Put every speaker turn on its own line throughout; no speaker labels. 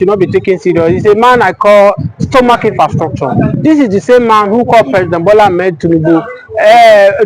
should not be taken serious. He's a man I call stomach infrastructure. This is the same man who called President Bola Ahmed Tinubu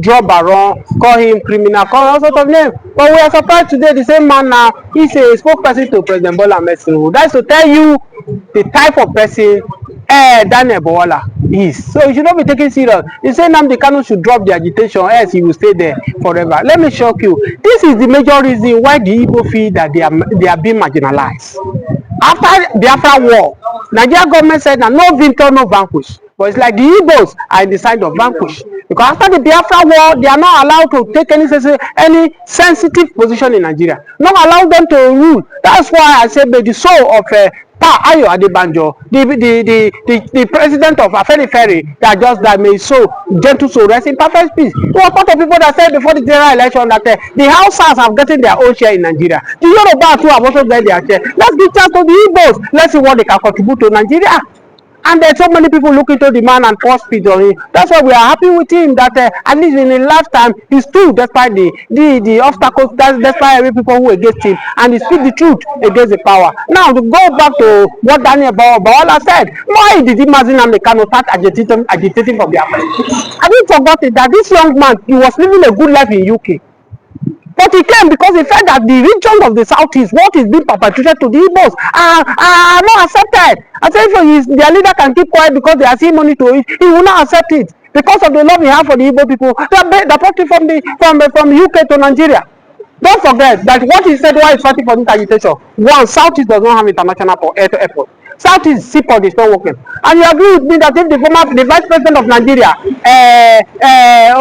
draw baron, call him criminal, call all sorts of names. But we are surprised today the same man now is a spokesperson to President Bola Ahmed Tinubu. That's to tell you the type of person Daniel Bola is. So he should not be taken serious. He said Nnamdi Kanu should drop the agitation, else he will stay there forever. Let me shock you. This is the major reason why the Igbo feel that they are being marginalized. After Biafra war, Nigeria government said that no victor, no vanquish. But it's like the Igbos are in the side of vanquish. Because after the Biafra war, they are not allowed to take any sensitive position in Nigeria. Not allow them to rule. That's why I said by the soul of Ayo Adebanjo, the president of Afenifere that just died, may his soul, gentle soul, rest in perfect peace. He was part of people that said before the general election that the Hausas have gotten their own share in Nigeria. The Yoruba too have also got their share. Let's give chance to the Igbos. Let's see what they can contribute to Nigeria. And there's so many people looking to the man and pour speed on him. That's why we are happy with him that at least in his lifetime he stood despite the obstacles, despite every people who against him, and he speak the truth against the power. Now to go back to what Daniel Bola said, why did Nnamdi Kanu start agitating for Biafra? Have you forgotten that this young man, he was living a good life in UK? But he came because he felt that the region of the southeast, what is being perpetrated to the Igbos, are not accepted. I say if their leader can keep quiet because they are seeing money to it, he will not accept it. Because of the love he has for the Igbo people, they brought it from UK to Nigeria. Don't forget that what he said while he's fighting for this agitation, one, Southeast does not have international airport. Southeast seaport is not working. And you agree with me that if the vice president of Nigeria,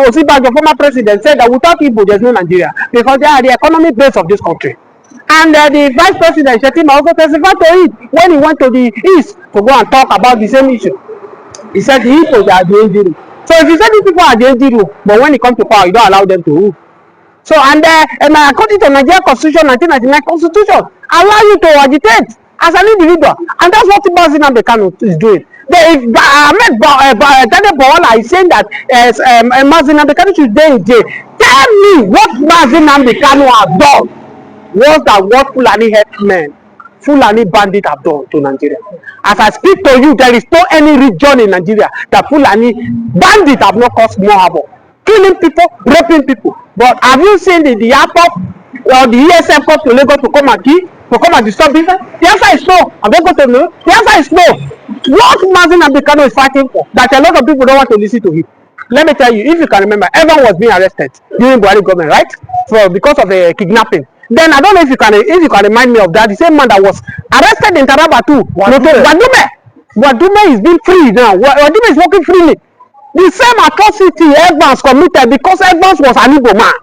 Osibajo, former president, said that without Igbo, there's no Nigeria, because they are the economic base of this country. And the vice president, Shetima, also testified to it when he went to the east to go and talk about the same issue. He said the Igbos are the injury. So if you say these people are the injury, but when it comes to power, you don't allow them to rule. So, and according to Nigeria Constitution, 1999 Constitution, allow you to agitate as an individual, and that's what Nnamdi Kanu is doing. Daniel Bola is saying that Nnamdi Kanu should stay in jail. Tell me what Nnamdi Kanu has done was that what Fulani herdsmen, Fulani bandits have done to Nigeria. As I speak to you, there is no any region in Nigeria that Fulani bandits have not caused more havoc, killing people, raping people. But have you seen the airport or the ESM come to Lagos to come and kill? To come and disturb business? The answer is no. I'm going to know. The answer is no. What Nnamdi Kanu is fighting for, that a lot of people don't want to listen to him. Let me tell you, if you can remember, everyone was being arrested during Buhari government, right? Because of a kidnapping. Then I don't know if you can remind me of that. The same man that was arrested in Taraba too. Wadume is being free now. Wadume is working freely. The same atrocity Evans committed because Evans was an Igbo man.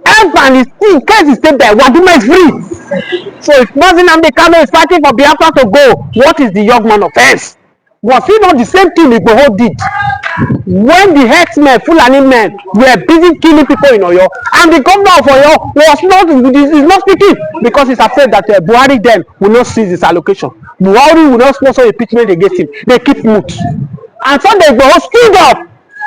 Evans is still, in case he stayed there, Wadume is free. So if Nnamdi Kanu is fighting for Biafra to go, what is the young man offense? Was he not the same thing Igbo did? When the herdsmen, Fulani men, were busy killing people in Oyo, and the governor of Oyo is not speaking because he's afraid that Buhari then will not seize his allocation. Buhari will not sponsor impeachment against him. They keep mute. And Sunday Igbo stood up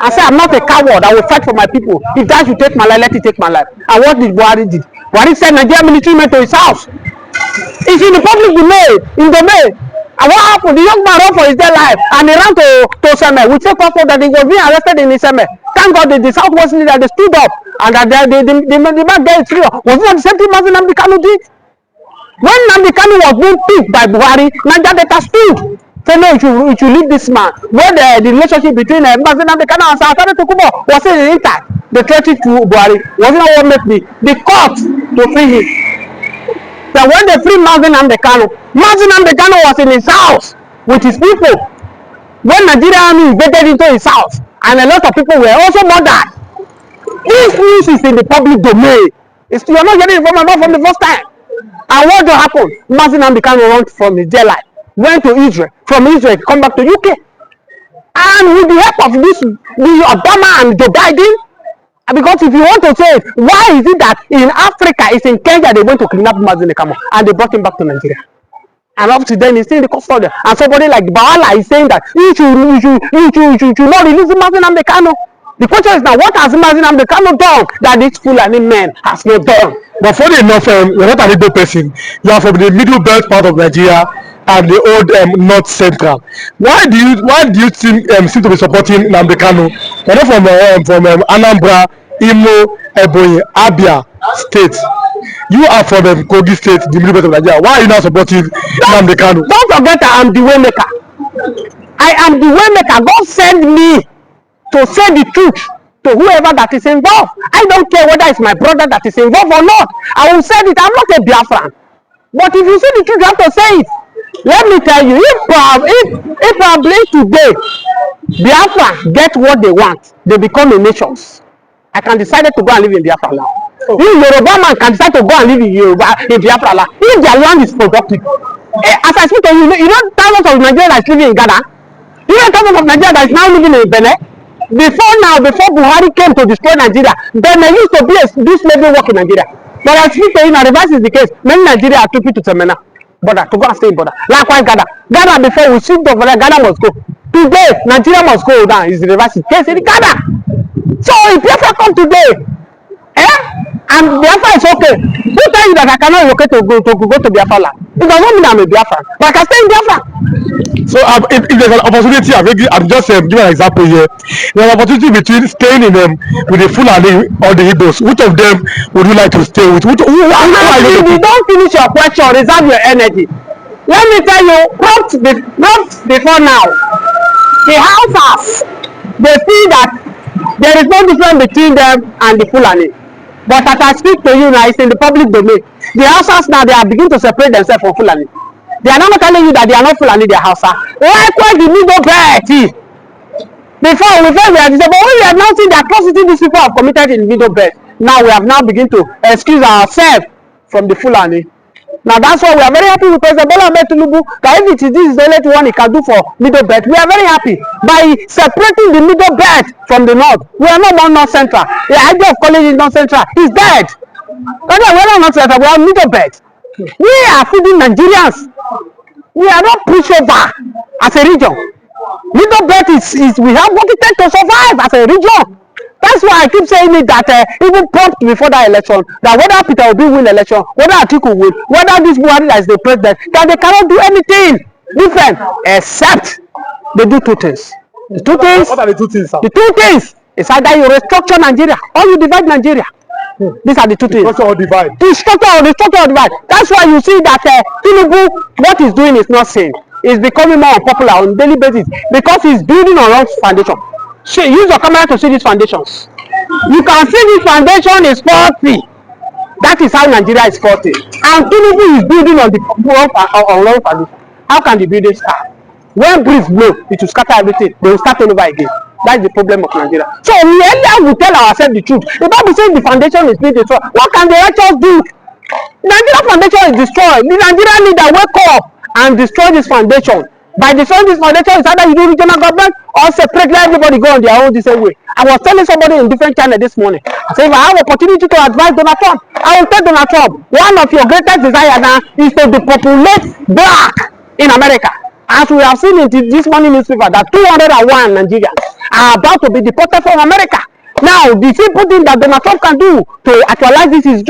and said, I'm not a coward, I will fight for my people. If that should take my life, let it take my life. And what did Buhari do? Buhari said Nigerian military went to his house. It's in the public domain. And what happened? The young man ran for his dear life and he ran to Seme. We take passport that he was being arrested in Seme. Thank God the Southwest leader, they stood up and that the man there is free. Was it not the same thing Nnamdi Kanu did? When Nnamdi Kanu was being picked by Buhari, Nigeria data stood. Say no, you should leave this man. When the relationship between Nnamdi Kanu and Sasane Tokubo was still intact, they threatened to Buhari. Was it not what made the court to free him? So when they free Nnamdi Kanu was in his house with his people. When Nigerian army invaded into his house, and a lot of people were also murdered. This news is in the public domain. You are not getting information from the first time. And what happened? Nnamdi Kanu ran from his dear life, went to Israel. From Israel, come back to UK. And with the help of the Obama and Joe Biden, because if you want to say, why is it that in Africa, it's in Kenya, they went to kidnap Nnamdi Kanu and they brought him back to Nigeria? And up to then, he's still in the custody. And somebody like Bola is saying that you should not release Nnamdi Kanu. The question is now, what has Nnamdi Kanu done that these Fulani men has not done?
But funny enough, you're not an Igbo person. You are from the middle belt part of Nigeria and the old North Central. Why do you seem to be supporting Nnamdi Kanu? You're not from Anambra, Imo, Ebonyi, Abia State. You are from Kogi State, the middle belt of Nigeria. Why are you not supporting Nnamdi Kanu?
Don't forget, I am the way maker. I am the way maker. God sent me to say the truth to whoever that is involved. I don't care whether it's my brother that is involved or not. I will say it. I'm not a Biafran. But if you see the truth, you have to say it. Let me tell you, if probably today Biafra get what they want, they become a nation. I can decide to go and live in Biafra now. Oh. If Yoruba man can decide to go and live in Biafra now, if their land is productive. As I speak to you, you know thousands of Nigerians that is living in Ghana. You know thousands of Nigerians that is now living in Benin. Before Buhari came to destroy Nigeria, Benin used to be this level work in Nigeria. But I speak to you now, reverse is the case. Many Nigeria are trooping to Semena border to go and stay in border. Likewise, Ghana before we shift over there, Ghana must go. Today, Nigeria must go down. Is the reverse is the case in Ghana. So if Biafra come today, and Biafra is okay, who tell you that I cannot relocate to go to Biafra land? It does not mean I'm a Biafran, but I can stay in Biafra.
So if there's an opportunity, I'm just giving an example here. There's an opportunity between staying in with the Fulani or the Igbos. Which of them would you like to stay with? If
you don't finish your question, reserve your energy. Let me tell you, not before now, the houses, they see that there is no difference between them and the Fulani. But as I speak to you now, it's in the public domain. The houses now, they are beginning to separate themselves from Fulani. They are not telling you that they are not Fulani, they are Hausa. Likewise, the middle belt. Before we are disabled, but we have now seen the atrocity these people have committed in the middle belt. Now we have now begun to excuse ourselves from the Fulani. Now that's why we are very happy with President Bola Ahmed Tinubu. That if this is the only one he can do for middle belt, we are very happy by separating the middle belt from the north. We are not more north central. The idea of calling it north central is dead. We are not north central. We are middle belt. We are feeding Nigerians. We are not pushover as a region. Middle belt is we have what it takes to survive as a region. That's why I keep saying it that even prompt before that election, that whether Peter Obi win election, whether Atiku win, whether this Buhari is the president, that they cannot do anything different except they do two things. The two things.
What are the two things, sir?
The two things is either you restructure Nigeria or you divide Nigeria. These are the two things.
Restructure or divide.
Restructure or divide. That's why you see that Tinubu, what he's doing is not sane. He's becoming more unpopular on a daily basis because he's building on wrong foundation. So use your camera to see these foundations. You can see this foundation is faulty. That is how Nigeria is faulty. And Tinubu is building on the wrong foundation. How can the building start? When breeze blow, it will scatter everything. They will start all over again. That's the problem of Nigeria. So we earlier will tell ourselves the truth. The Bible says the foundation is being destroyed. What can the righteous do? The Nigeria foundation is destroyed. The Nigerian leader wake up and destroy this foundation. By destroying this foundation, it's either you do regional government or separate, let everybody go on their own the same way. I was telling somebody in different channel this morning. I said, if I have opportunity to advise Donald Trump, I will tell Donald Trump, one of your greatest desires now is to depopulate black in America. As we have seen in this morning newspaper that 201 Nigerians are about to be deported from America. Now, the simple thing that Donald Trump can do to actualize this is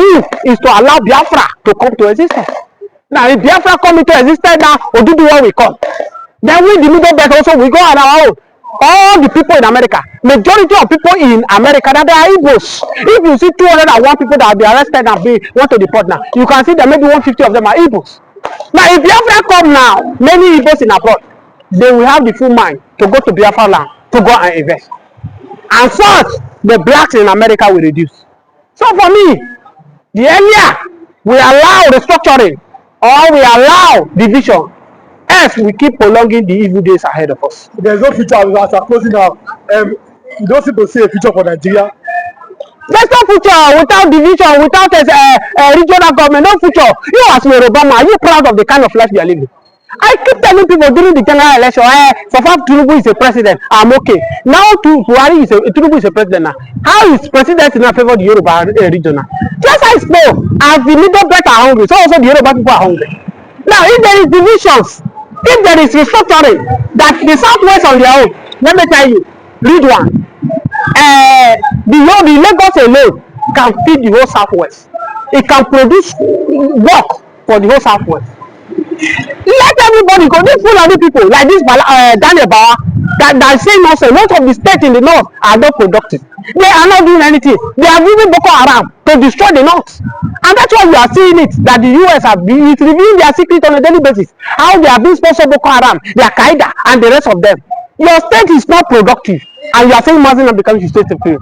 to allow Biafra to come to existence. Now, if Biafra come into existence now, Oduduwa will come. Then we, the middle belt, also we go on our own. All the people in America, majority of people in America, that they are Igbos. If you see 201 people that have been arrested and want to deport now, you can see that maybe 150 of them are Igbos. Now, if Biafra come now, many Igbos in abroad, they will have the full mind to go to Biafra land to go and invest. And such, the blacks in America will reduce. So for me, the earlier we allow restructuring or we allow division, as we keep prolonging the evil days ahead of us.
There's no future as we're closing now. You don't seem to see a future for Nigeria.
There's no future without division, without a regional government, no future. You as Obama, are you proud of the kind of life you are living? I keep telling people during the general election, so far Tinubu is a president, I'm okay. Now Buhari Tinubu is a president now. How is president in favor of the Yoruba region now? Just as as the middle belt are hungry, so also the Yoruba people are hungry. Now, if there is divisions, if there is restructuring, that the Southwest on their own, let me tell you, read one. the Lagos alone can feed the whole southwest. It can produce work for the whole southwest. Let everybody go. These Fulani people like this Daniel Bawa that say nonsense. Most of the states in the north are not productive. They are not doing anything. They are using Boko Haram to destroy the north, and that's why we are seeing it that the US have been revealing their secret on a daily basis. How they have been sponsored Boko Haram, the Al Qaeda, and the rest of them. Your state is not productive, and you are saying Muslim and becoming state of fail.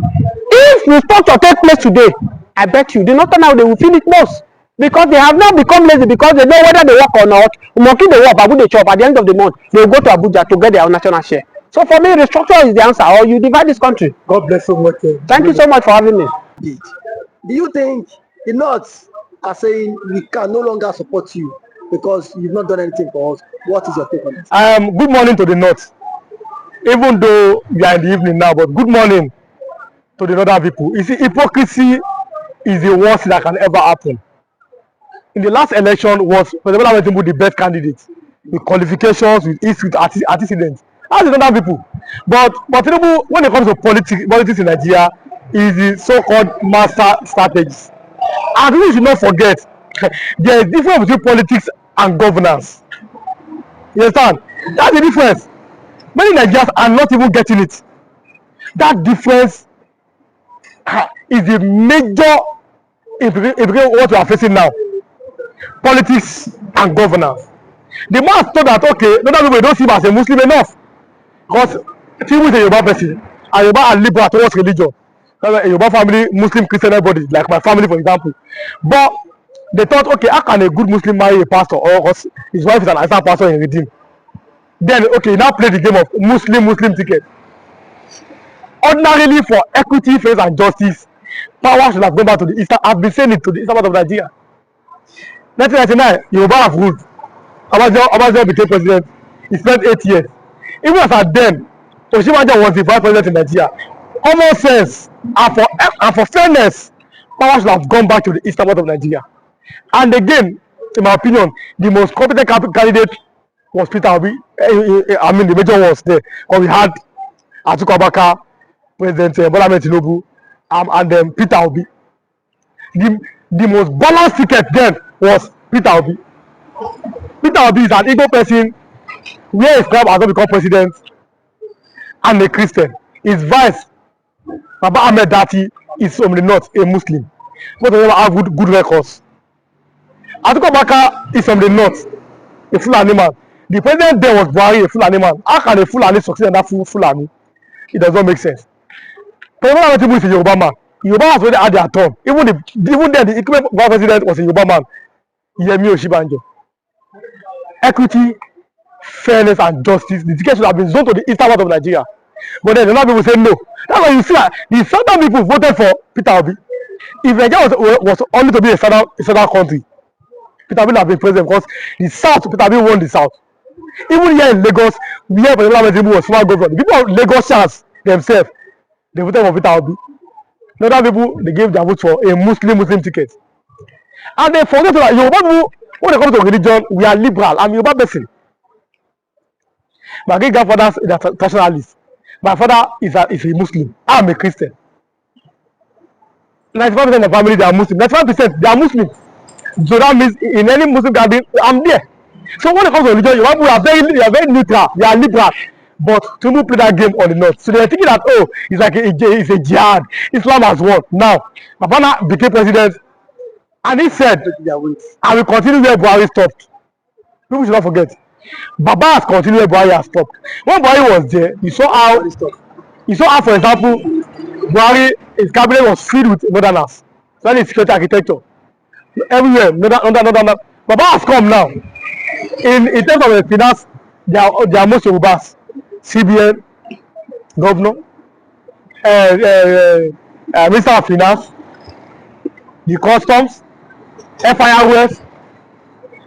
If restructure take place today, I bet you the northern now they will feel it most. Because they have not become lazy, because they know whether they work or not. Monkey they work, babu they chop. At the end of the month, they will go to Abuja to get their own national share. So for me, restructure is the answer, or you divide this country.
God bless so much.
Thank you so much for having me.
Do you think the North are saying we can no longer support you because you've not done anything for us? What is your take on it?
Good morning to the North. Even though we are in the evening now, but good morning to the northern people. You see, hypocrisy is the worst that can ever happen. In the last election, was President Tinubu the best candidate with qualifications, with history, with antecedents. That's the northern people. But Tinubu, when it comes to politics in Nigeria, is the so-called master strategist. And we should not forget, there is difference between politics and governance. You understand? That's the difference. Many Nigerians are not even getting it. That difference is the major implication what we are facing now. Politics and governance. The man thought that okay, no people don't see him as a Muslim enough. Because Tinubu is a Yoruba person, and Yoruba are liberal towards religion. A Yoruba family, Muslim, Christian, everybody, like my family for example. But they thought, okay, how can a good Muslim marry a pastor, or his wife is an Islam pastor in Redeem? Then okay, now play the game of Muslim ticket. Ordinarily, for equity, fairness, and justice, power should have gone back to the eastern. I've been saying it to the eastern part of Nigeria. 1999, Yoruba have ruled. Obasanjo became president. He spent 8 years. Even as at then, Oshibaja was the vice president in Nigeria. Common sense and for fairness, power should have gone back to the eastern part of Nigeria. And again, in my opinion, the most competent candidate was Peter Obi. I mean, the major was there. Because we had Atiku Abubakar, President Bola Ahmed Tinubu, and then Peter Obi. The most balanced ticket then was Peter Obi. Peter Obi is an Igbo person, where his tribe has not become president, and a Christian. His vice, Baba Ahmed Dati, is from the north, a Muslim. Both of them have good records. Atiku Abubakar is from the north, a Fulani man. The president there was Buhari, a Fulani man. How can a Fulani succeed in that Fulani? It does not make sense. President Tinubu is a Yoruba man. Yoruba has already had their turn. Even then, the incumbent vice president was a Yoruba man. Yemi Oshibanjo. Equity, fairness, and justice. The ticket should have been zoned to the eastern part of Nigeria. But then a lot of people say no. That's why you see that the southern people voted for Peter Obi. If Nigeria was only to be a southern country, Peter Obi would have been president, because the south, Peter Obi won the south. Even here in Lagos, where President Tinubu was former governor, the people of Lagosians themselves, they voted for Peter Obi. Other people, they gave their vote for a Muslim ticket. And they forget that Yoruba people, when it comes to religion, we are liberal. I'm a Yoruba person. My great grandfather is a traditionalist. My father is a Muslim. I'm a Christian. 95% of the family, they are Muslim. 95% they are Muslims. So that means in any Muslim gathering, I'm there. So when it comes to religion, Yoruba people are very neutral. They are liberal. But Tinubu play that game on the north. So they are thinking that, oh, it's like it's a jihad. Islam has won. Now, Babana became president, and he said, I will continue where Buhari stopped. People should not forget. Baba has continued where Buhari has stopped. When Buhari was there, you saw how, for example, Buhari, his cabinet was filled with moderners. So that is security architecture. Everywhere, Baba has come now. In terms of the finance, they are most Yorubas. CBN, Governor, Minister of Finance, the Customs, FIRS,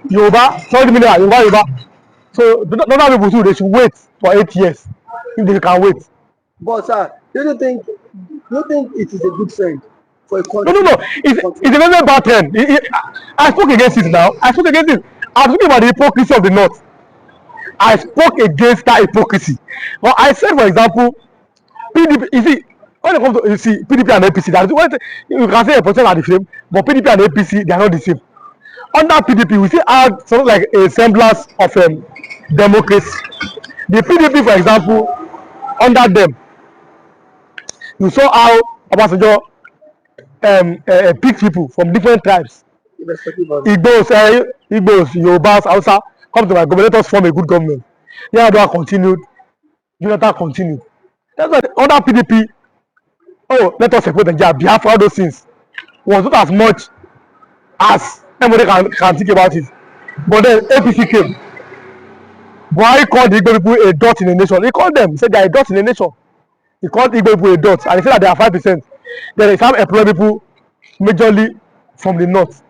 Yoruba, 30 million, Yoruba. So, not people too, they should wait for 8 years if they can wait.
But sir, do you think it is a good trend for a country?
No. It's a very bad trend. I spoke against it now. I'm talking about the hypocrisy of the North. I spoke against that hypocrisy. Well, I said, for example, PDP, you see, When it comes to, you see, PDP and APC, that is what you can say a percent are the same, but PDP and APC, they are not the same. Under PDP, we still have something like a semblance of democracy. The PDP, for example, under them, you saw how Obasanjo pick people from different tribes. Igbos, Yorubas, Hausa, come to my government, let us form a good government. Yar'Adua continued, Jonathan continued. That's why under PDP, oh, let us separate Nigeria, Biafra, all those things was not as much as anybody can think about it. But then APC came. Buhari called the Igbo people a dot in the nation. He called them, he said they are a dot in the nation. He called Igbo people a dot, and he said that they are 5%. Then they have employed people majorly from the north.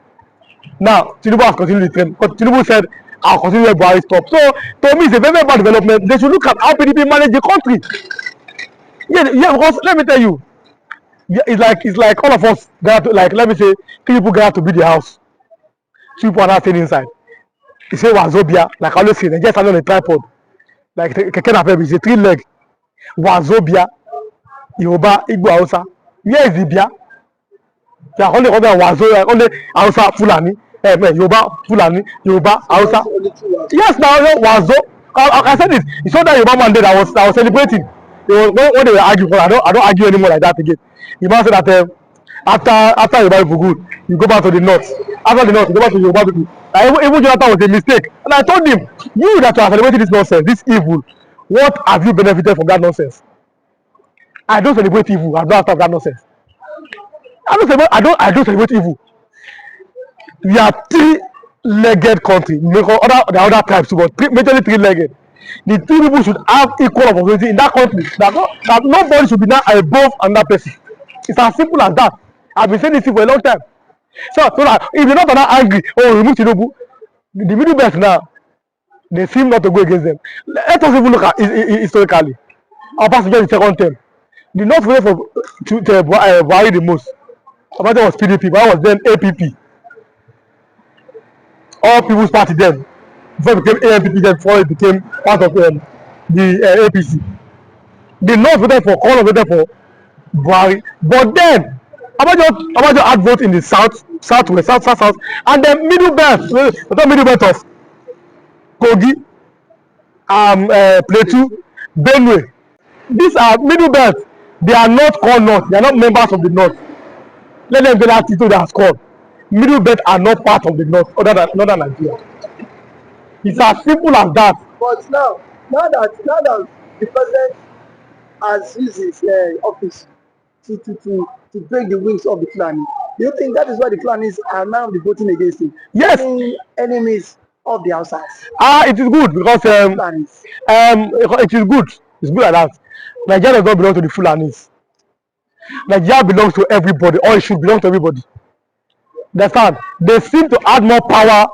Now, Tinubu has continued the trend, but Tinubu said, I'll continue where Buhari stopped. So, to me, it's a very, very bad development. They should look at how PDP manage the country. Yeah, because let me tell you, it's like all of us got to, like, let me say, 3 people got to build the house. 2 people are not staying inside. He say Wazobia, like I always say, they just stand on a tripod. Like Keke Napep is a 3-leg. Wazobia, Yoruba, Igbo, Hausa. Where is the Bia? They are only Wazobia, only Hausa, Fulani, Yoruba, Fulani, Yoruba, Hausa. Yes, now Wazo. I said this. You saw that Yoruba man there that was celebrating. When they were arguing, I don't argue anymore like that again. The man said that after Yoruba people good, you go back to the north. After the north, you go back to Yoruba people. Even Jonathan was a mistake. And I told him, you that are celebrating this nonsense, this evil, what have you benefited from that nonsense? I don't celebrate evil. I don't have that nonsense. I don't celebrate evil. We are 3-legged country. The other tribes too, but majorly 3-legged. The 3 people should have equal opportunity in that country. That nobody should be now above another person. It's as simple as that. I've been saying this for a long time. So that if you're not that angry, remove Tinubu, the middle belt now, they seem not to go against them. Let us even look at historically. Our passenger in the second term. The North voted for Buhari the most. Obasanjo was PDP, but I was then APP. All People's Party then. Before it became ANPP, then before it became part of the APC. The North voted for, all voted for Buhari. But then, Obasanjo had vote in the south, southwest, south, and the middle belt, the middle belt of Kogi, Plateau, Benue. These are middle belts. They are not called North. They are not members of the North. Let them get that title they are called. Middle belt are not part of the North, other than Northern Nigeria. It's as simple as that.
But now that the president has used his office to break the wings of the Fulani, do you think that is why the Fulanis are now voting against him?
Yes.
Enemies of the outsiders.
It is good because it is good. It's good like that. Nigeria does not belong to the Fulanis. Nigeria belongs to everybody, or it should belong to everybody. Understand? They seem to add more power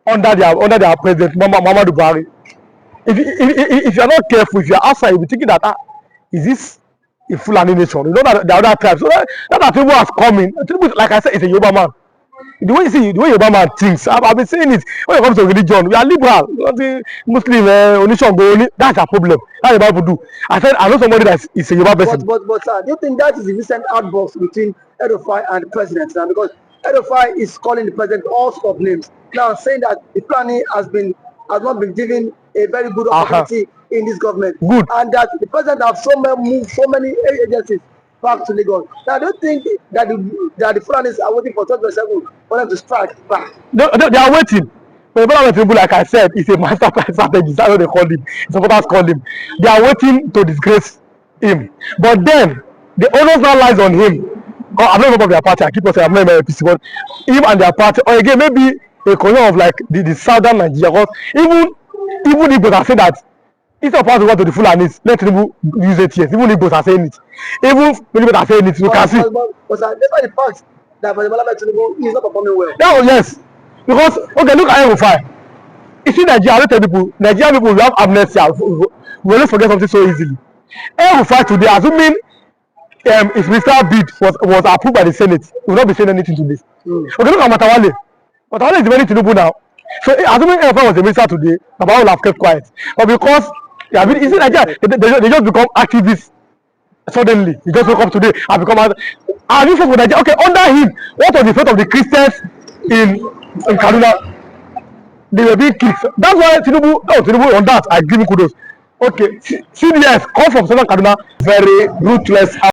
under their president, Muhammadu Buhari. If you are not careful, if you are outside, you'll be thinking that is this a Fulani nation? You know that the other tribes. So that Tinubu has come in. Tinubu, like I said, is a Yoruba man. The way Yoruba man thinks, I've been saying it. When it comes to religion, we are liberal. Muslim, Onishango, that's a problem. That's what people do. I said, I know somebody that is a Yoruba person.
But sir, do you think that is the recent outburst between Edofai and the president now? Because Edofai is calling the president all sorts of names now, saying that the planning has not been given a very good opportunity in this government.
Good.
And that the president has moved so many agencies back to Lagos. Now, I don't think that the Fulanis are waiting for 2027 for them to strike back.
They are waiting. But Tinubu, like I said, is a master plan strategist. That's what they call him. Supporters call him. They are waiting to disgrace him. But then, the onus now lies on him. I'm not a member of their party. I keep on saying I'm not a member of APC, but him and their party, or again, maybe a corner of like the southern Nigeria. Because even Igbos are saying that instead of passing to the Fulanis, let Tinubu use it here. Even Igbos are saying it. Even Igbos are saying it. You can see.
But despite the fact that Tinubu is not performing well.
No, yes. Because, okay, look at Rufai. You see, Nigerian people, we have amnesia. We always forget something so easily. Rufai today, assuming his ministerial bid was approved by the Senate, he will not be saying anything to this. Okay, look at Matawale. Matawale is very Tinubu now. So, assuming Rufai was a minister today, Matawale will have kept quiet. But because, you see, Nigeria, they just become activists Suddenly, he just woke up today and become and you for Nigeria. Okay, under him, what was the fate of the Christians in Kaduna? They were being killed. That's why Tinubu on that, I give him kudos. Okay, CDS come from Southern Kaduna, very ruthless.